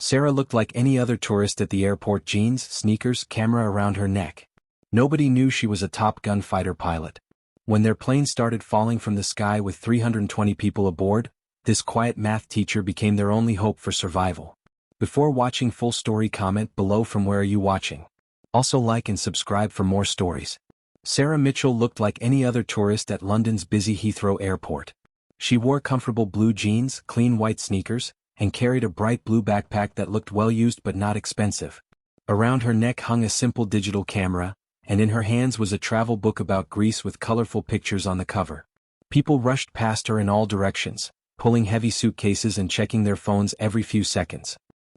Sarah looked like any other tourist at the airport, jeans, sneakers, camera around her neck. Nobody knew she was a Top Gun fighter pilot. When their plane started falling from the sky with 320 people aboard, this quiet math teacher became their only hope for survival. Before watching full story, comment below from where are you watching. Also like and subscribe for more stories. Sarah Mitchell looked like any other tourist at London's busy Heathrow Airport. She wore comfortable blue jeans, clean white sneakers, and carried a bright blue backpack that looked well used but not expensive. Around her neck hung a simple digital camera, and in her hands was a travel book about Greece with colorful pictures on the cover. People rushed past her in all directions, pulling heavy suitcases and checking their phones every few seconds.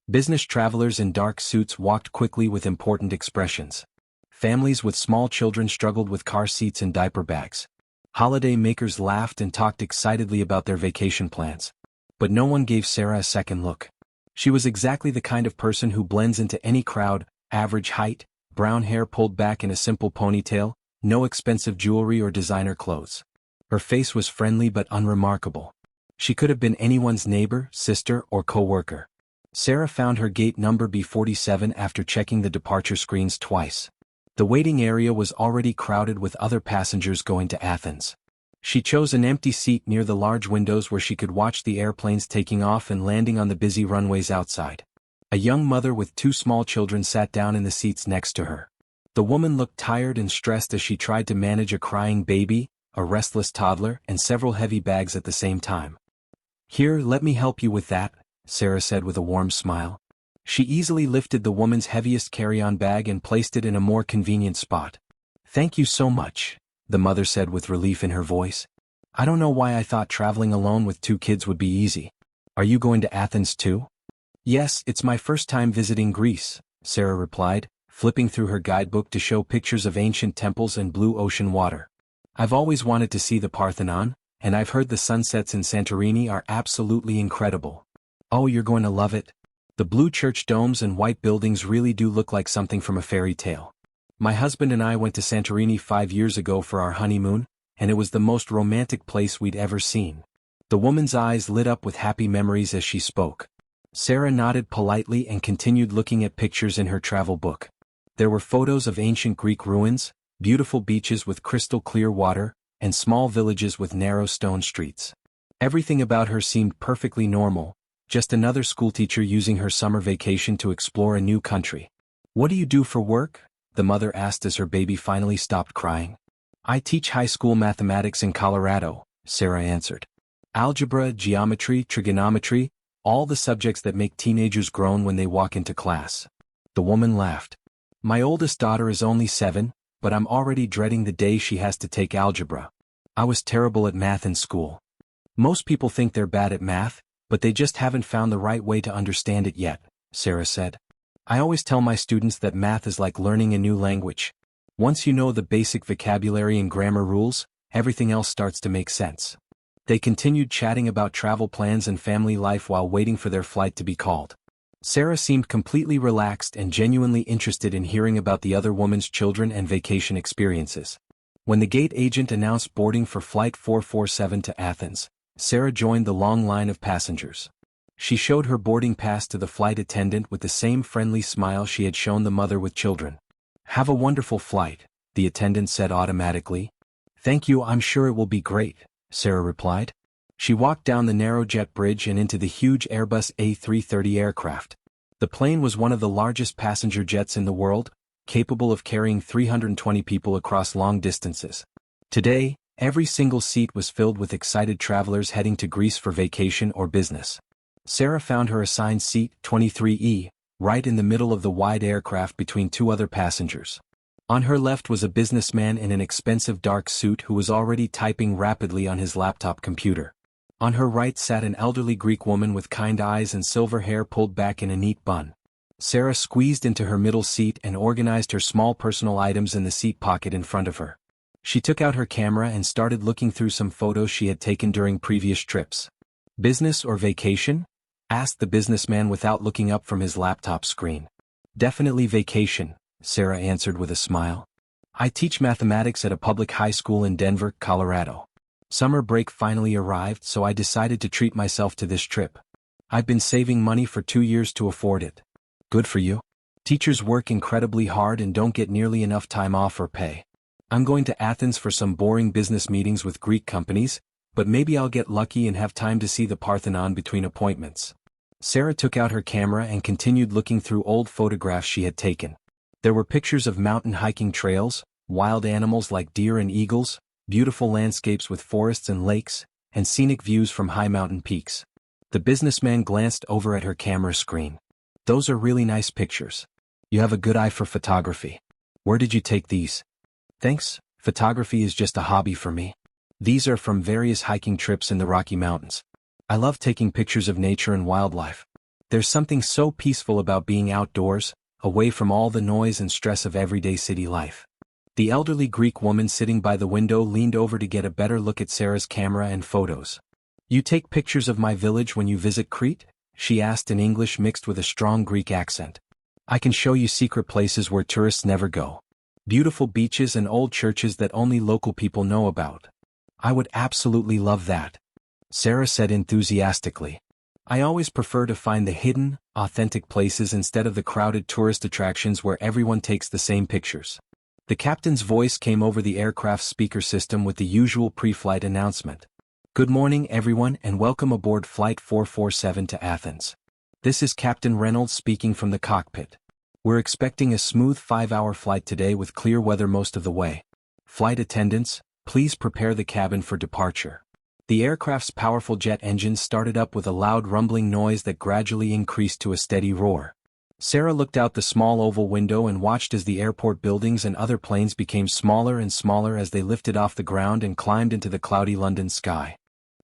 Business travelers in dark suits walked quickly with important expressions. Families with small children struggled with car seats and diaper bags. Holiday makers laughed and talked excitedly about their vacation plans. But no one gave Sarah a second look. She was exactly the kind of person who blends into any crowd: average height, brown hair pulled back in a simple ponytail, no expensive jewelry or designer clothes. Her face was friendly but unremarkable. She could have been anyone's neighbor, sister, or co-worker. Sarah found her gate number B47 after checking the departure screens twice. The waiting area was already crowded with other passengers going to Athens. She chose an empty seat near the large windows where she could watch the airplanes taking off and landing on the busy runways outside. A young mother with two small children sat down in the seats next to her. The woman looked tired and stressed as she tried to manage a crying baby, a restless toddler, and several heavy bags at the same time. "Here, let me help you with that," Sarah said with a warm smile. She easily lifted the woman's heaviest carry-on bag and placed it in a more convenient spot. "Thank you so much," the mother said with relief in her voice. "I don't know why I thought traveling alone with two kids would be easy. Are you going to Athens too?" "Yes, it's my first time visiting Greece," Sarah replied, flipping through her guidebook to show pictures of ancient temples and blue ocean water. "I've always wanted to see the Parthenon, and I've heard the sunsets in Santorini are absolutely incredible." "Oh, you're going to love it. The blue church domes and white buildings really do look like something from a fairy tale. My husband and I went to Santorini 5 years ago for our honeymoon, and it was the most romantic place we'd ever seen." The woman's eyes lit up with happy memories as she spoke. Sarah nodded politely and continued looking at pictures in her travel book. There were photos of ancient Greek ruins, beautiful beaches with crystal clear water, and small villages with narrow stone streets. Everything about her seemed perfectly normal, just another schoolteacher using her summer vacation to explore a new country. "What do you do for work?" the mother asked as her baby finally stopped crying. "I teach high school mathematics in Colorado," Sarah answered. "Algebra, geometry, trigonometry, all the subjects that make teenagers groan when they walk into class." The woman laughed. "My oldest daughter is only 7, but I'm already dreading the day she has to take algebra. I was terrible at math in school." "Most people think they're bad at math, but they just haven't found the right way to understand it yet," Sarah said. "I always tell my students that math is like learning a new language. Once you know the basic vocabulary and grammar rules, everything else starts to make sense." They continued chatting about travel plans and family life while waiting for their flight to be called. Sarah seemed completely relaxed and genuinely interested in hearing about the other woman's children and vacation experiences. When the gate agent announced boarding for Flight 447 to Athens, Sarah joined the long line of passengers. She showed her boarding pass to the flight attendant with the same friendly smile she had shown the mother with children. "Have a wonderful flight," the attendant said automatically. "Thank you, I'm sure it will be great," Sarah replied. She walked down the narrow jet bridge and into the huge Airbus A330 aircraft. The plane was one of the largest passenger jets in the world, capable of carrying 320 people across long distances. Today, every single seat was filled with excited travelers heading to Greece for vacation or business. Sarah found her assigned seat, 23E, right in the middle of the wide aircraft between two other passengers. On her left was a businessman in an expensive dark suit who was already typing rapidly on his laptop computer. On her right sat an elderly Greek woman with kind eyes and silver hair pulled back in a neat bun. Sarah squeezed into her middle seat and organized her small personal items in the seat pocket in front of her. She took out her camera and started looking through some photos she had taken during previous trips. "Business or vacation?" asked the businessman without looking up from his laptop screen. "Definitely vacation," Sarah answered with a smile. "I teach mathematics at a public high school in Denver, Colorado. Summer break finally arrived, so I decided to treat myself to this trip. I've been saving money for 2 years to afford it. Good for you. Teachers work incredibly hard and don't get nearly enough time off or pay. I'm going to Athens for some boring business meetings with Greek companies, but maybe I'll get lucky and have time to see the Parthenon between appointments. Sarah took out her camera and continued looking through old photographs she had taken. There were pictures of mountain hiking trails, wild animals like deer and eagles, beautiful landscapes with forests and lakes, and scenic views from high mountain peaks. The businessman glanced over at her camera screen. Those are really nice pictures. You have a good eye for photography. Where did you take these? Thanks, photography is just a hobby for me. These are from various hiking trips in the Rocky Mountains. I love taking pictures of nature and wildlife. There's something so peaceful about being outdoors, away from all the noise and stress of everyday city life. The elderly Greek woman sitting by the window leaned over to get a better look at Sarah's camera and photos. You take pictures of my village when you visit Crete? She asked in English mixed with a strong Greek accent. I can show you secret places where tourists never go. Beautiful beaches and old churches that only local people know about. I would absolutely love that, Sarah said enthusiastically. I always prefer to find the hidden, authentic places instead of the crowded tourist attractions where everyone takes the same pictures. The captain's voice came over the aircraft's speaker system with the usual pre-flight announcement. Good morning everyone and welcome aboard Flight 447 to Athens. This is Captain Reynolds speaking from the cockpit. We're expecting a smooth 5-hour flight today with clear weather most of the way. Flight attendants, please prepare the cabin for departure. The aircraft's powerful jet engines started up with a loud rumbling noise that gradually increased to a steady roar. Sarah looked out the small oval window and watched as the airport buildings and other planes became smaller and smaller as they lifted off the ground and climbed into the cloudy London sky.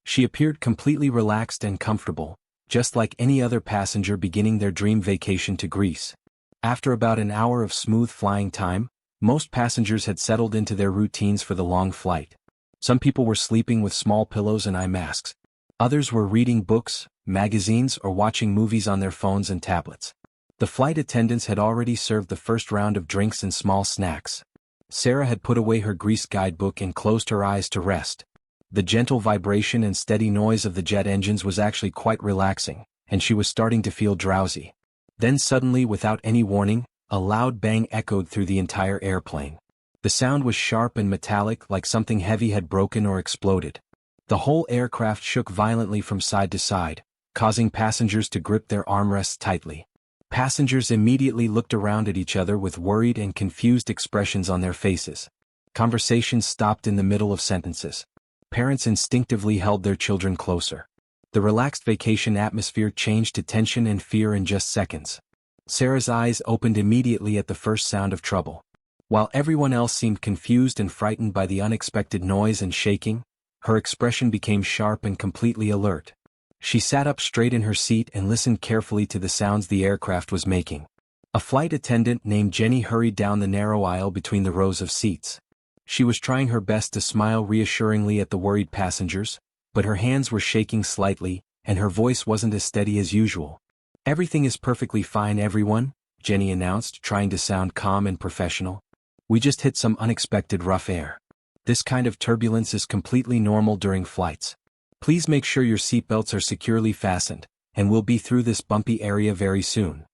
She appeared completely relaxed and comfortable, just like any other passenger beginning their dream vacation to Greece. After about an hour of smooth flying time, most passengers had settled into their routines for the long flight. Some people were sleeping with small pillows and eye masks. Others were reading books, magazines, or watching movies on their phones and tablets. The flight attendants had already served the first round of drinks and small snacks. Sarah had put away her Greece guidebook and closed her eyes to rest. The gentle vibration and steady noise of the jet engines was actually quite relaxing, and she was starting to feel drowsy. Then suddenly, without any warning, a loud bang echoed through the entire airplane. The sound was sharp and metallic, like something heavy had broken or exploded. The whole aircraft shook violently from side to side, causing passengers to grip their armrests tightly. Passengers immediately looked around at each other with worried and confused expressions on their faces. Conversations stopped in the middle of sentences. Parents instinctively held their children closer. The relaxed vacation atmosphere changed to tension and fear in just seconds. Sarah's eyes opened immediately at the first sound of trouble. While everyone else seemed confused and frightened by the unexpected noise and shaking, her expression became sharp and completely alert. She sat up straight in her seat and listened carefully to the sounds the aircraft was making. A flight attendant named Jenny hurried down the narrow aisle between the rows of seats. She was trying her best to smile reassuringly at the worried passengers, but her hands were shaking slightly, and her voice wasn't as steady as usual. Everything is perfectly fine, everyone, Jenny announced, trying to sound calm and professional. We just hit some unexpected rough air. This kind of turbulence is completely normal during flights. Please make sure your seatbelts are securely fastened, and we'll be through this bumpy area very soon.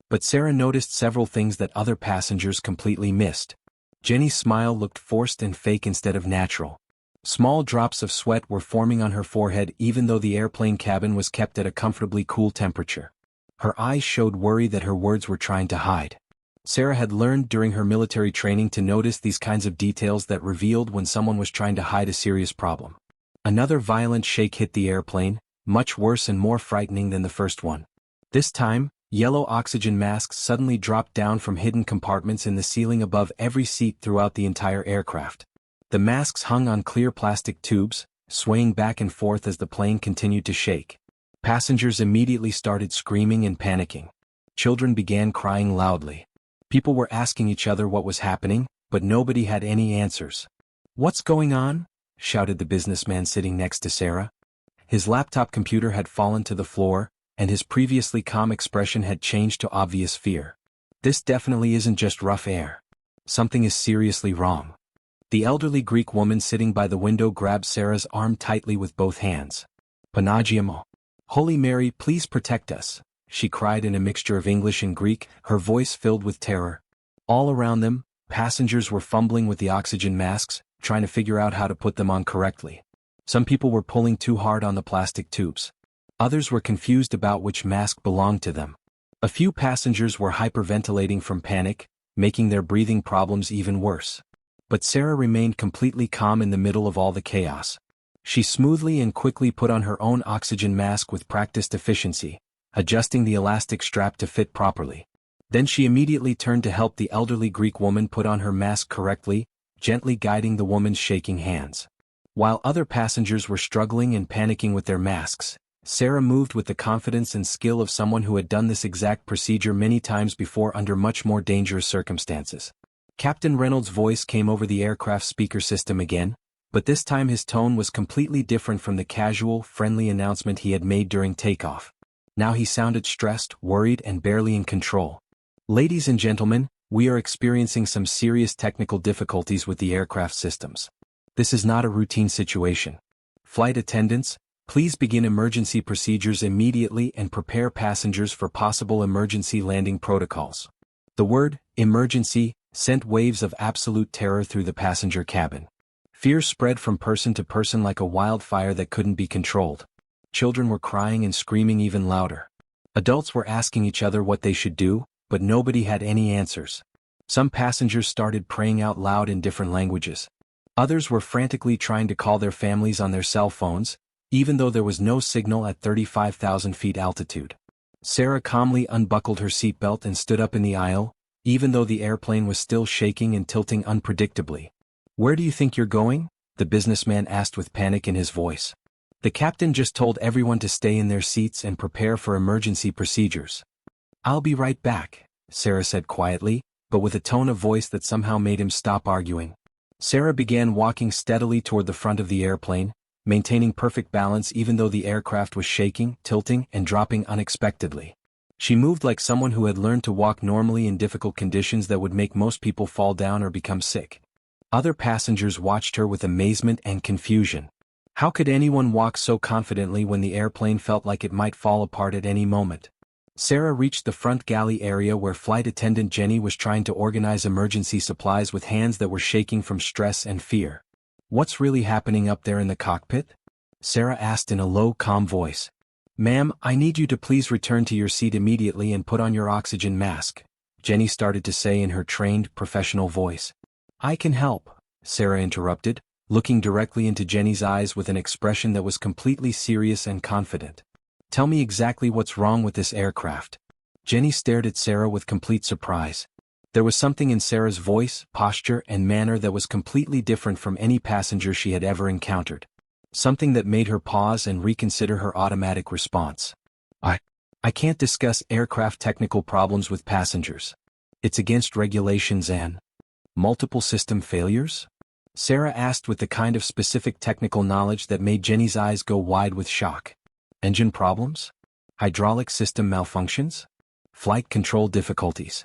But Sarah noticed several things that other passengers completely missed. Jenny's smile looked forced and fake instead of natural. Small drops of sweat were forming on her forehead even though the airplane cabin was kept at a comfortably cool temperature. Her eyes showed worry that her words were trying to hide. Sarah had learned during her military training to notice these kinds of details that revealed when someone was trying to hide a serious problem. Another violent shake hit the airplane, much worse and more frightening than the first one. This time, yellow oxygen masks suddenly dropped down from hidden compartments in the ceiling above every seat throughout the entire aircraft. The masks hung on clear plastic tubes, swaying back and forth as the plane continued to shake. Passengers immediately started screaming and panicking. Children began crying loudly. People were asking each other what was happening, but nobody had any answers. "What's going on?" shouted the businessman sitting next to Sarah. His laptop computer had fallen to the floor, and his previously calm expression had changed to obvious fear. This definitely isn't just rough air. Something is seriously wrong. The elderly Greek woman sitting by the window grabbed Sarah's arm tightly with both hands. "Panagiamo. "Holy Mary, please protect us," she cried in a mixture of English and Greek, her voice filled with terror. All around them, passengers were fumbling with the oxygen masks, trying to figure out how to put them on correctly. Some people were pulling too hard on the plastic tubes. Others were confused about which mask belonged to them. A few passengers were hyperventilating from panic, making their breathing problems even worse. But Sarah remained completely calm in the middle of all the chaos. She smoothly and quickly put on her own oxygen mask with practiced efficiency, adjusting the elastic strap to fit properly. Then she immediately turned to help the elderly Greek woman put on her mask correctly, gently guiding the woman's shaking hands. While other passengers were struggling and panicking with their masks, Sarah moved with the confidence and skill of someone who had done this exact procedure many times before under much more dangerous circumstances. Captain Reynolds' voice came over the aircraft speaker system again, but this time his tone was completely different from the casual, friendly announcement he had made during takeoff. Now he sounded stressed, worried, and barely in control. "Ladies and gentlemen, we are experiencing some serious technical difficulties with the aircraft systems. This is not a routine situation. Flight attendants, please begin emergency procedures immediately and prepare passengers for possible emergency landing protocols." The word, emergency, sent waves of absolute terror through the passenger cabin. Fear spread from person to person like a wildfire that couldn't be controlled. Children were crying and screaming even louder. Adults were asking each other what they should do, but nobody had any answers. Some passengers started praying out loud in different languages. Others were frantically trying to call their families on their cell phones, even though there was no signal at 35,000 feet altitude. Sarah calmly unbuckled her seatbelt and stood up in the aisle, even though the airplane was still shaking and tilting unpredictably. "Where do you think you're going?" the businessman asked with panic in his voice. "The captain just told everyone to stay in their seats and prepare for emergency procedures." "I'll be right back," Sarah said quietly, but with a tone of voice that somehow made him stop arguing. Sarah began walking steadily toward the front of the airplane, maintaining perfect balance even though the aircraft was shaking, tilting, and dropping unexpectedly. She moved like someone who had learned to walk normally in difficult conditions that would make most people fall down or become sick. Other passengers watched her with amazement and confusion. How could anyone walk so confidently when the airplane felt like it might fall apart at any moment? Sarah reached the front galley area where flight attendant Jenny was trying to organize emergency supplies with hands that were shaking from stress and fear. "What's really happening up there in the cockpit?" Sarah asked in a low, calm voice. "Ma'am, I need you to please return to your seat immediately and put on your oxygen mask," Jenny started to say in her trained, professional voice. "I can help," Sarah interrupted, looking directly into Jenny's eyes with an expression that was completely serious and confident. "Tell me exactly what's wrong with this aircraft." Jenny stared at Sarah with complete surprise. There was something in Sarah's voice, posture, and manner that was completely different from any passenger she had ever encountered. Something that made her pause and reconsider her automatic response. I can't discuss aircraft technical problems with passengers. It's against regulations and..." "Multiple system failures?" Sarah asked with the kind of specific technical knowledge that made Jenny's eyes go wide with shock. "Engine problems? Hydraulic system malfunctions? Flight control difficulties?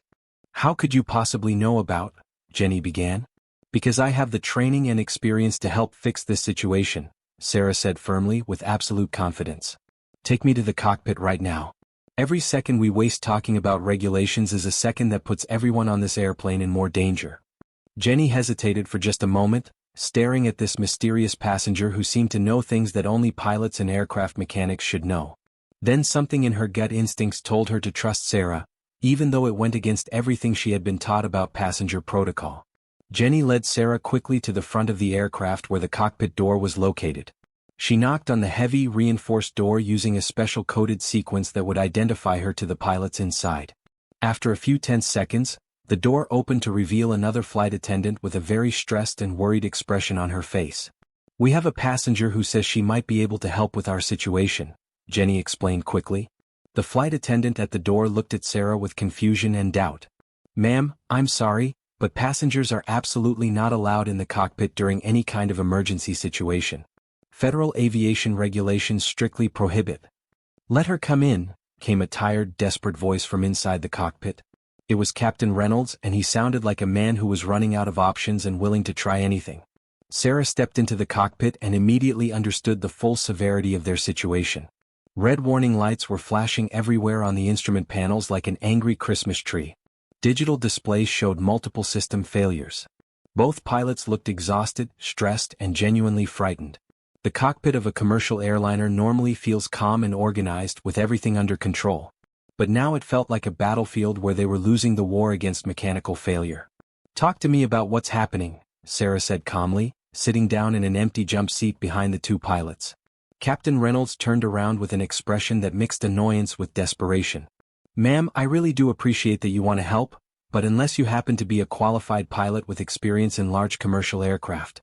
How could you possibly know about..." Jenny began. "Because I have the training and experience to help fix this situation," Sarah said firmly with absolute confidence. "Take me to the cockpit right now. Every second we waste talking about regulations is a second that puts everyone on this airplane in more danger." Jenny hesitated for just a moment, staring at this mysterious passenger who seemed to know things that only pilots and aircraft mechanics should know. Then something in her gut instincts told her to trust Sarah, even though it went against everything she had been taught about passenger protocol. Jenny led Sarah quickly to the front of the aircraft where the cockpit door was located. She knocked on the heavy, reinforced door using a special coded sequence that would identify her to the pilots inside. After a few tense seconds, the door opened to reveal another flight attendant with a very stressed and worried expression on her face. "We have a passenger who says she might be able to help with our situation," Jenny explained quickly. The flight attendant at the door looked at Sarah with confusion and doubt. "Ma'am, I'm sorry, but passengers are absolutely not allowed in the cockpit during any kind of emergency situation. Federal aviation regulations strictly prohibit." "Let her come in," came a tired, desperate voice from inside the cockpit. It was Captain Reynolds, and he sounded like a man who was running out of options and willing to try anything. Sarah stepped into the cockpit and immediately understood the full severity of their situation. Red warning lights were flashing everywhere on the instrument panels like an angry Christmas tree. Digital displays showed multiple system failures. Both pilots looked exhausted, stressed, and genuinely frightened. The cockpit of a commercial airliner normally feels calm and organized with everything under control. But now it felt like a battlefield where they were losing the war against mechanical failure. "Talk to me about what's happening," Sarah said calmly, sitting down in an empty jump seat behind the two pilots. Captain Reynolds turned around with an expression that mixed annoyance with desperation. "Ma'am, I really do appreciate that you want to help, but unless you happen to be a qualified pilot with experience in large commercial aircraft."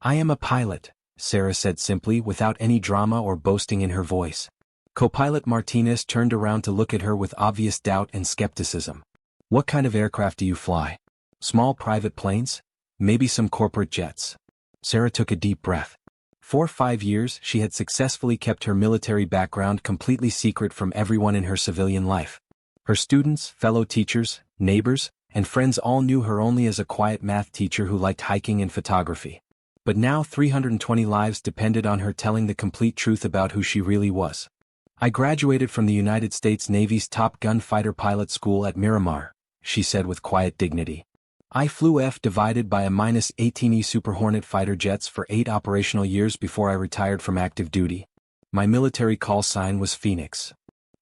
"I am a pilot," Sarah said simply without any drama or boasting in her voice. Co-pilot Martinez turned around to look at her with obvious doubt and skepticism. "What kind of aircraft do you fly? Small private planes? Maybe some corporate jets?" Sarah took a deep breath. For 5 years, she had successfully kept her military background completely secret from everyone in her civilian life. Her students, fellow teachers, neighbors, and friends all knew her only as a quiet math teacher who liked hiking and photography. But now 320 lives depended on her telling the complete truth about who she really was. "I graduated from the United States Navy's Top Gun fighter pilot school at Miramar," she said with quiet dignity. "I flew F-divided by a -18E Super Hornet fighter jets for 8 operational years before I retired from active duty. My military call sign was Phoenix."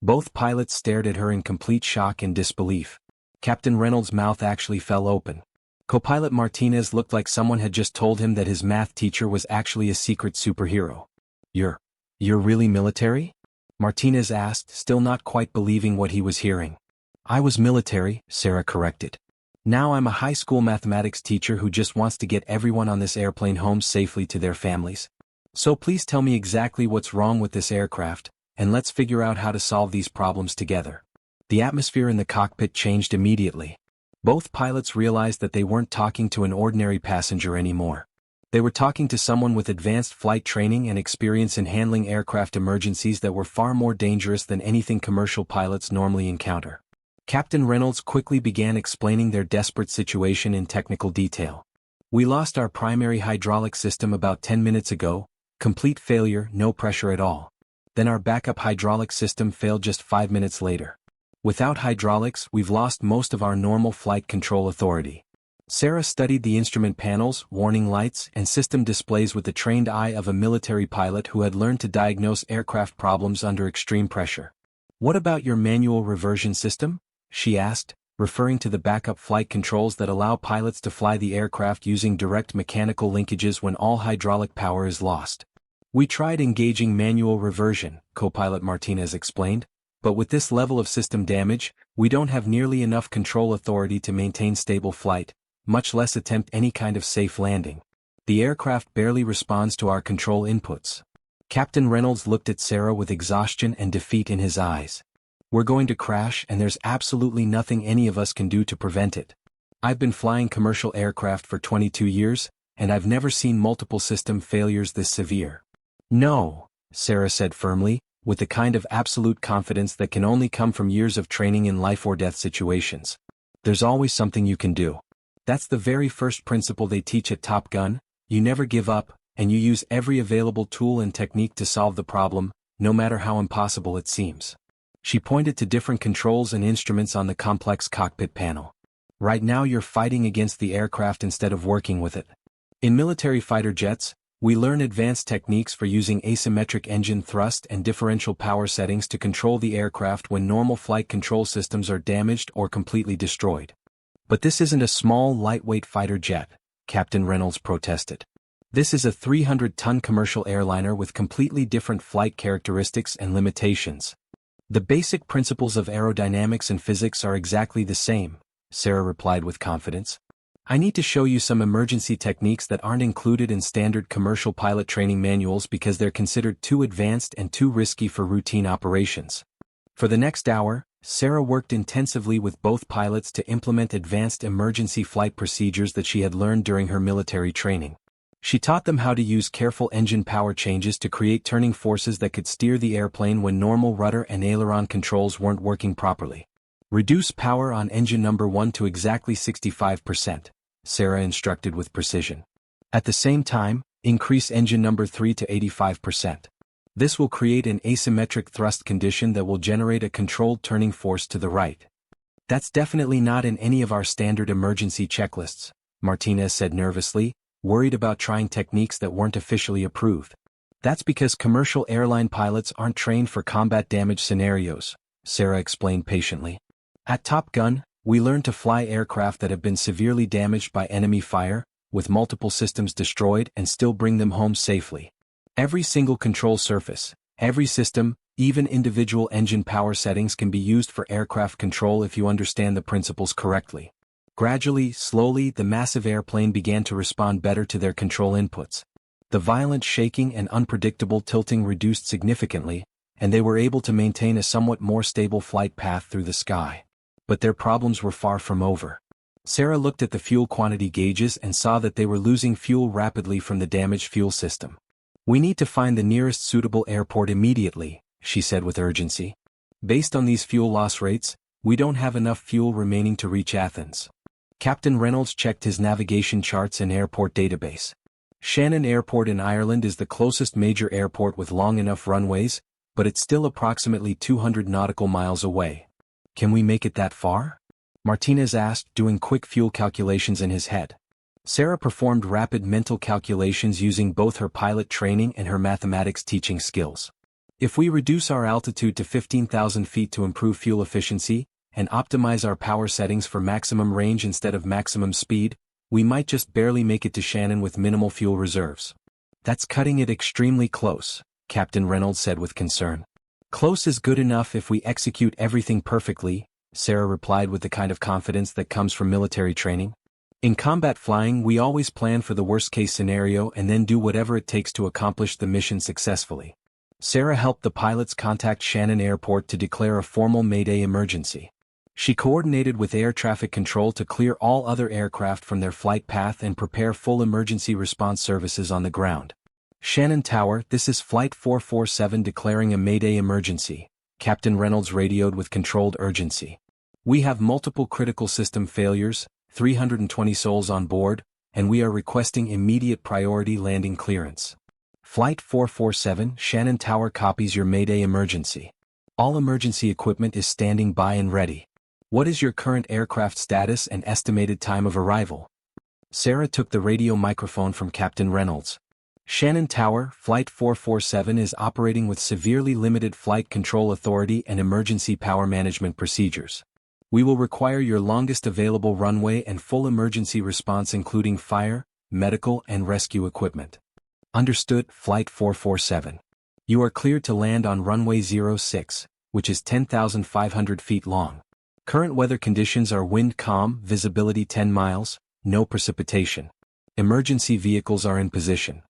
Both pilots stared at her in complete shock and disbelief. Captain Reynolds' mouth actually fell open. Co-pilot Martinez looked like someone had just told him that his math teacher was actually a secret superhero. You're really military?" Martinez asked, still not quite believing what he was hearing. "I was military," Sarah corrected. "Now I'm a high school mathematics teacher who just wants to get everyone on this airplane home safely to their families. So please tell me exactly what's wrong with this aircraft, and let's figure out how to solve these problems together." The atmosphere in the cockpit changed immediately. Both pilots realized that they weren't talking to an ordinary passenger anymore. They were talking to someone with advanced flight training and experience in handling aircraft emergencies that were far more dangerous than anything commercial pilots normally encounter. Captain Reynolds quickly began explaining their desperate situation in technical detail. "We lost our primary hydraulic system about 10 minutes ago, complete failure, no pressure at all. Then our backup hydraulic system failed just 5 minutes later. Without hydraulics, we've lost most of our normal flight control authority." Sarah studied the instrument panels, warning lights, and system displays with the trained eye of a military pilot who had learned to diagnose aircraft problems under extreme pressure. "What about your manual reversion system?" she asked, referring to the backup flight controls that allow pilots to fly the aircraft using direct mechanical linkages when all hydraulic power is lost. "We tried engaging manual reversion," co-pilot Martinez explained, "but with this level of system damage, we don't have nearly enough control authority to maintain stable flight, much less attempt any kind of safe landing. The aircraft barely responds to our control inputs." Captain Reynolds looked at Sarah with exhaustion and defeat in his eyes. "We're going to crash and there's absolutely nothing any of us can do to prevent it. I've been flying commercial aircraft for 22 years, and I've never seen multiple system failures this severe." "No," Sarah said firmly, with the kind of absolute confidence that can only come from years of training in life-or-death situations. "There's always something you can do. That's the very first principle they teach at Top Gun: you never give up, and you use every available tool and technique to solve the problem, no matter how impossible it seems." She pointed to different controls and instruments on the complex cockpit panel. "Right now you're fighting against the aircraft instead of working with it. In military fighter jets, we learn advanced techniques for using asymmetric engine thrust and differential power settings to control the aircraft when normal flight control systems are damaged or completely destroyed. But this isn't a small, lightweight fighter jet," Captain Reynolds protested. "This is a 300-ton commercial airliner with completely different flight characteristics and limitations. The basic principles of aerodynamics and physics are exactly the same," Sarah replied with confidence. "I need to show you some emergency techniques that aren't included in standard commercial pilot training manuals because they're considered too advanced and too risky for routine operations." For the next hour, Sarah worked intensively with both pilots to implement advanced emergency flight procedures that she had learned during her military training. She taught them how to use careful engine power changes to create turning forces that could steer the airplane when normal rudder and aileron controls weren't working properly. "Reduce power on engine number 1 to exactly 65%, Sarah instructed with precision. "At the same time, increase engine number 3 to 85%. This will create an asymmetric thrust condition that will generate a controlled turning force to the right. That's definitely not in any of our standard emergency checklists, Martinez said nervously, worried about trying techniques that weren't officially approved. That's because commercial airline pilots aren't trained for combat damage scenarios, Sarah explained patiently. At Top Gun, we learn to fly aircraft that have been severely damaged by enemy fire, with multiple systems destroyed, and still bring them home safely. Every single control surface, every system, even individual engine power settings can be used for aircraft control if you understand the principles correctly. Gradually, slowly, the massive airplane began to respond better to their control inputs. The violent shaking and unpredictable tilting reduced significantly, and they were able to maintain a somewhat more stable flight path through the sky. But their problems were far from over. Sarah looked at the fuel quantity gauges and saw that they were losing fuel rapidly from the damaged fuel system. "We need to find the nearest suitable airport immediately," she said with urgency. "Based on these fuel loss rates, we don't have enough fuel remaining to reach Athens." Captain Reynolds checked his navigation charts and airport database. Shannon Airport in Ireland is the closest major airport with long enough runways, but it's still approximately 200 nautical miles away. "Can we make it that far?" Martinez asked, doing quick fuel calculations in his head. Sarah performed rapid mental calculations using both her pilot training and her mathematics teaching skills. "If we reduce our altitude to 15,000 feet to improve fuel efficiency, and optimize our power settings for maximum range instead of maximum speed, we might just barely make it to Shannon with minimal fuel reserves." "That's cutting it extremely close," Captain Reynolds said with concern. "Close is good enough if we execute everything perfectly," Sarah replied with the kind of confidence that comes from military training. "In combat flying, we always plan for the worst-case scenario and then do whatever it takes to accomplish the mission successfully." Sarah helped the pilots contact Shannon Airport to declare a formal Mayday emergency. She coordinated with air traffic control to clear all other aircraft from their flight path and prepare full emergency response services on the ground. "Shannon Tower, this is Flight 447 declaring a Mayday emergency," Captain Reynolds radioed with controlled urgency. "We have multiple critical system failures, 320 souls on board, and we are requesting immediate priority landing clearance." "Flight 447, Shannon Tower copies your Mayday emergency. All emergency equipment is standing by and ready. What is your current aircraft status and estimated time of arrival?" Sarah took the radio microphone from Captain Reynolds. "Shannon Tower, Flight 447 is operating with severely limited flight control authority and emergency power management procedures. We will require your longest available runway and full emergency response including fire, medical and rescue equipment." "Understood, Flight 447. You are cleared to land on runway 06, which is 10,500 feet long. Current weather conditions are wind calm, visibility 10 miles, no precipitation. Emergency vehicles are in position."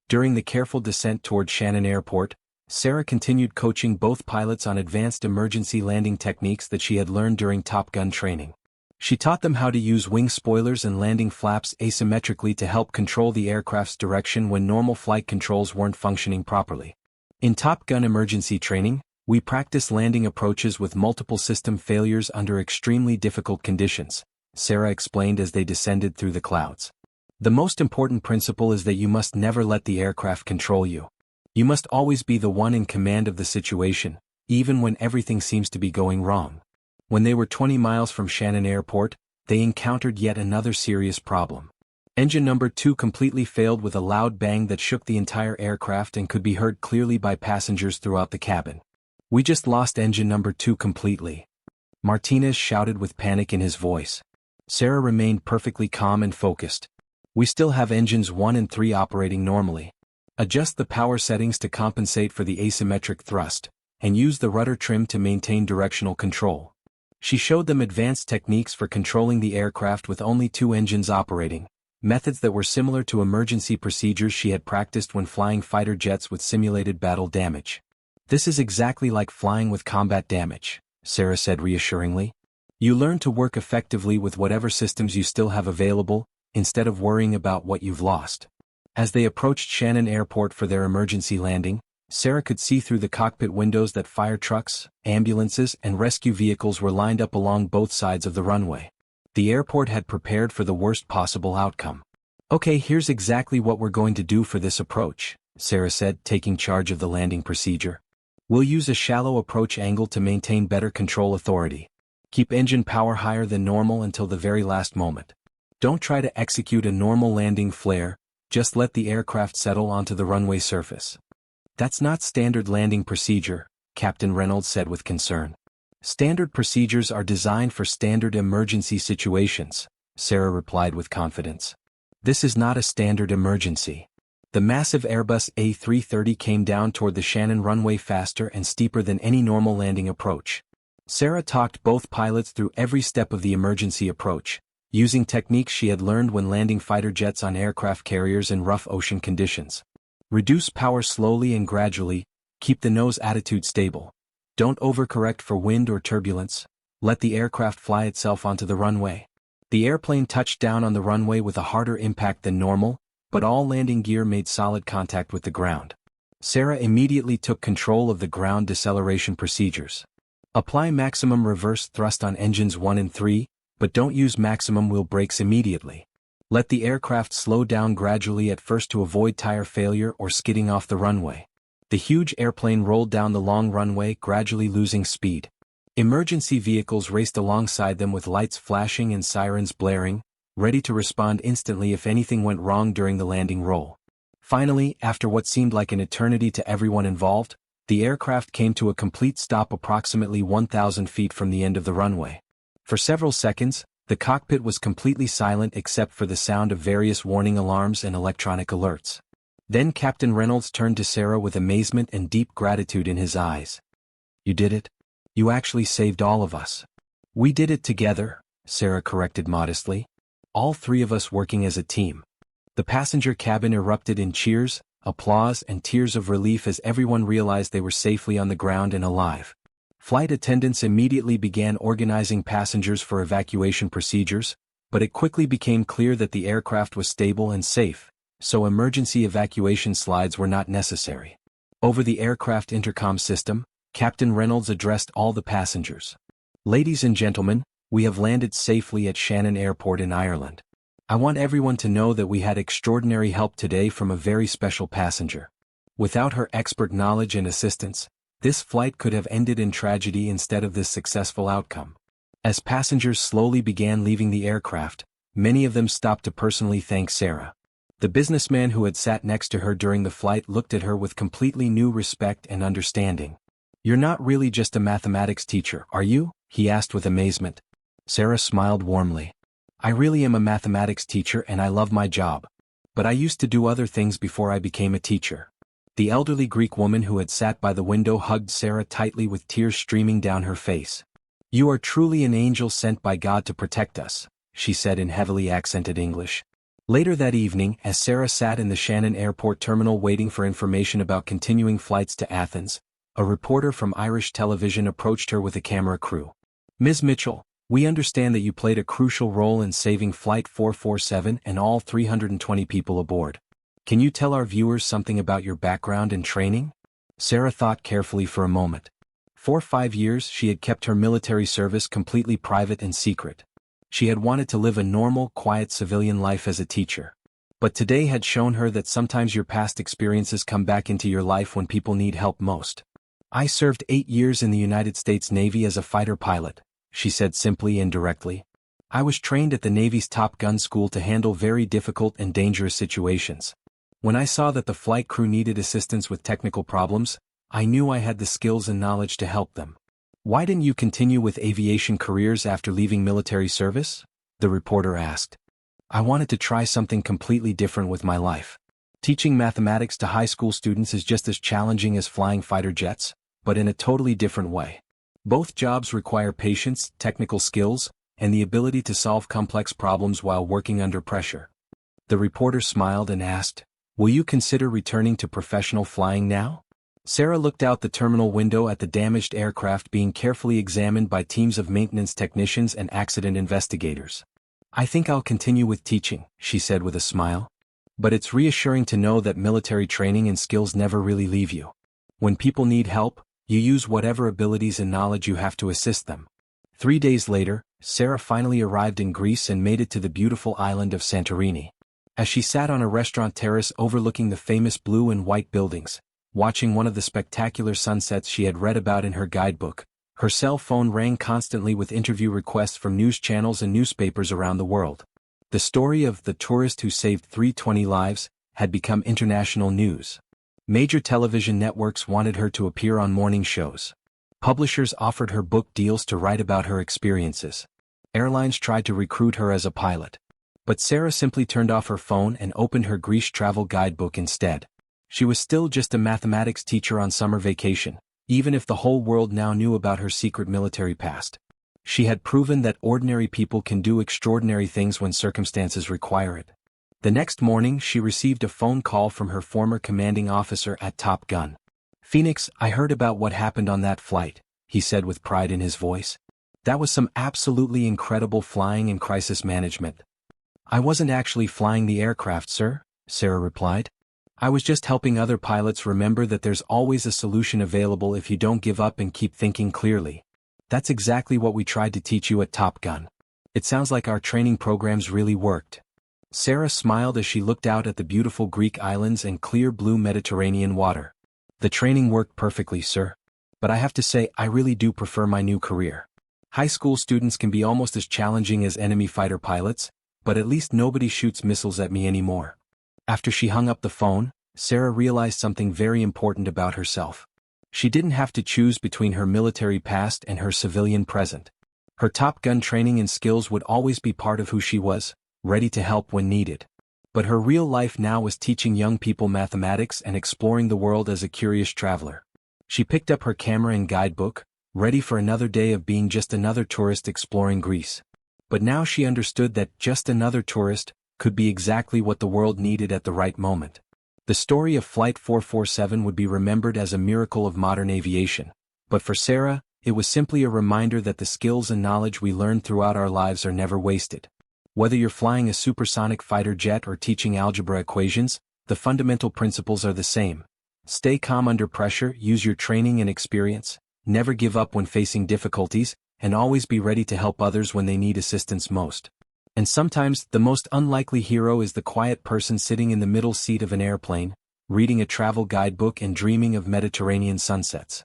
During the careful descent toward Shannon Airport, Sarah continued coaching both pilots on advanced emergency landing techniques that she had learned during Top Gun training. She taught them how to use wing spoilers and landing flaps asymmetrically to help control the aircraft's direction when normal flight controls weren't functioning properly. "In Top Gun emergency training, we practice landing approaches with multiple system failures under extremely difficult conditions," Sarah explained as they descended through the clouds. "The most important principle is that you must never let the aircraft control you. You must always be the one in command of the situation, even when everything seems to be going wrong." When they were 20 miles from Shannon Airport, they encountered yet another serious problem. Engine number 2 completely failed with a loud bang that shook the entire aircraft and could be heard clearly by passengers throughout the cabin. "We just lost engine number 2 completely," Martinez shouted with panic in his voice. Sarah remained perfectly calm and focused. "We still have engines 1 and 3 operating normally. Adjust the power settings to compensate for the asymmetric thrust, and use the rudder trim to maintain directional control." She showed them advanced techniques for controlling the aircraft with only 2 engines operating, methods that were similar to emergency procedures she had practiced when flying fighter jets with simulated battle damage. "This is exactly like flying with combat damage," Sarah said reassuringly. "You learn to work effectively with whatever systems you still have available, instead of worrying about what you've lost." As they approached Shannon Airport for their emergency landing, Sarah could see through the cockpit windows that fire trucks, ambulances, and rescue vehicles were lined up along both sides of the runway. The airport had prepared for the worst possible outcome. "Okay, here's exactly what we're going to do for this approach," Sarah said, taking charge of the landing procedure. We'll use a shallow approach angle to maintain better control authority. Keep engine power higher than normal until the very last moment. Don't try to execute a normal landing flare, just let the aircraft settle onto the runway surface. That's not standard landing procedure, Captain Reynolds said with concern. Standard procedures are designed for standard emergency situations, Sarah replied with confidence. This is not a standard emergency. The massive Airbus A330 came down toward the Shannon runway faster and steeper than any normal landing approach. Sarah talked both pilots through every step of the emergency approach, using techniques she had learned when landing fighter jets on aircraft carriers in rough ocean conditions. Reduce power slowly and gradually, keep the nose attitude stable. Don't overcorrect for wind or turbulence, let the aircraft fly itself onto the runway. The airplane touched down on the runway with a harder impact than normal, but all landing gear made solid contact with the ground. Sarah immediately took control of the ground deceleration procedures. Apply maximum reverse thrust on engines 1 and 3, but don't use maximum wheel brakes immediately. Let the aircraft slow down gradually at first to avoid tire failure or skidding off the runway. The huge airplane rolled down the long runway, gradually losing speed. Emergency vehicles raced alongside them with lights flashing and sirens blaring, ready to respond instantly if anything went wrong during the landing roll. Finally, after what seemed like an eternity to everyone involved, the aircraft came to a complete stop approximately 1,000 feet from the end of the runway. For several seconds, the cockpit was completely silent except for the sound of various warning alarms and electronic alerts. Then Captain Reynolds turned to Sarah with amazement and deep gratitude in his eyes. You did it. You actually saved all of us. We did it together, Sarah corrected modestly. All three of us working as a team. The passenger cabin erupted in cheers, applause, and tears of relief as everyone realized they were safely on the ground and alive. Flight attendants immediately began organizing passengers for evacuation procedures, but it quickly became clear that the aircraft was stable and safe, so emergency evacuation slides were not necessary. Over the aircraft intercom system, Captain Reynolds addressed all the passengers. Ladies and gentlemen, we have landed safely at Shannon Airport in Ireland. I want everyone to know that we had extraordinary help today from a very special passenger. Without her expert knowledge and assistance, this flight could have ended in tragedy instead of this successful outcome. As passengers slowly began leaving the aircraft, many of them stopped to personally thank Sarah. The businessman who had sat next to her during the flight looked at her with completely new respect and understanding. You're not really just a mathematics teacher, are you? He asked with amazement. Sarah smiled warmly. I really am a mathematics teacher and I love my job. But I used to do other things before I became a teacher. The elderly Greek woman who had sat by the window hugged Sarah tightly with tears streaming down her face. You are truly an angel sent by God to protect us, she said in heavily accented English. Later that evening, as Sarah sat in the Shannon Airport terminal waiting for information about continuing flights to Athens, a reporter from Irish television approached her with a camera crew. Ms. Mitchell, we understand that you played a crucial role in saving Flight 447 and all 320 people aboard. Can you tell our viewers something about your background and training? Sarah thought carefully for a moment. For 5 years she had kept her military service completely private and secret. She had wanted to live a normal, quiet civilian life as a teacher. But today had shown her that sometimes your past experiences come back into your life when people need help most. I served 8 years in the United States Navy as a fighter pilot, she said simply and directly. I was trained at the Navy's Top Gun school to handle very difficult and dangerous situations. When I saw that the flight crew needed assistance with technical problems, I knew I had the skills and knowledge to help them. Why didn't you continue with aviation careers after leaving military service? The reporter asked. I wanted to try something completely different with my life. Teaching mathematics to high school students is just as challenging as flying fighter jets, but in a totally different way. Both jobs require patience, technical skills, and the ability to solve complex problems while working under pressure. The reporter smiled and asked, will you consider returning to professional flying now? Sarah looked out the terminal window at the damaged aircraft being carefully examined by teams of maintenance technicians and accident investigators. I think I'll continue with teaching, she said with a smile. But it's reassuring to know that military training and skills never really leave you. When people need help, you use whatever abilities and knowledge you have to assist them. 3 days later, Sarah finally arrived in Greece and made it to the beautiful island of Santorini. As she sat on a restaurant terrace overlooking the famous blue and white buildings, watching one of the spectacular sunsets she had read about in her guidebook, her cell phone rang constantly with interview requests from news channels and newspapers around the world. The story of the tourist who saved 320 lives had become international news. Major television networks wanted her to appear on morning shows. Publishers offered her book deals to write about her experiences. Airlines tried to recruit her as a pilot. But Sarah simply turned off her phone and opened her Greece travel guidebook instead. She was still just a mathematics teacher on summer vacation, even if the whole world now knew about her secret military past. She had proven that ordinary people can do extraordinary things when circumstances require it. The next morning she received a phone call from her former commanding officer at Top Gun. "Phoenix, I heard about what happened on that flight," he said with pride in his voice. "That was some absolutely incredible flying and crisis management." "I wasn't actually flying the aircraft, sir," Sarah replied. "I was just helping other pilots remember that there's always a solution available if you don't give up and keep thinking clearly. That's exactly what we tried to teach you at Top Gun. It sounds like our training programs really worked." Sarah smiled as she looked out at the beautiful Greek islands and clear blue Mediterranean water. "The training worked perfectly, sir. But I have to say I really do prefer my new career. High school students can be almost as challenging as enemy fighter pilots, but at least nobody shoots missiles at me anymore." After she hung up the phone, Sarah realized something very important about herself. She didn't have to choose between her military past and her civilian present. Her Top Gun training and skills would always be part of who she was, ready to help when needed. But her real life now was teaching young people mathematics and exploring the world as a curious traveler. She picked up her camera and guidebook, ready for another day of being just another tourist exploring Greece. But now she understood that just another tourist could be exactly what the world needed at the right moment. The story of Flight 447 would be remembered as a miracle of modern aviation, but for Sarah, it was simply a reminder that the skills and knowledge we learn throughout our lives are never wasted. Whether you're flying a supersonic fighter jet or teaching algebra equations, the fundamental principles are the same. Stay calm under pressure, use your training and experience, never give up when facing difficulties, and always be ready to help others when they need assistance most. And sometimes, the most unlikely hero is the quiet person sitting in the middle seat of an airplane, reading a travel guidebook and dreaming of Mediterranean sunsets.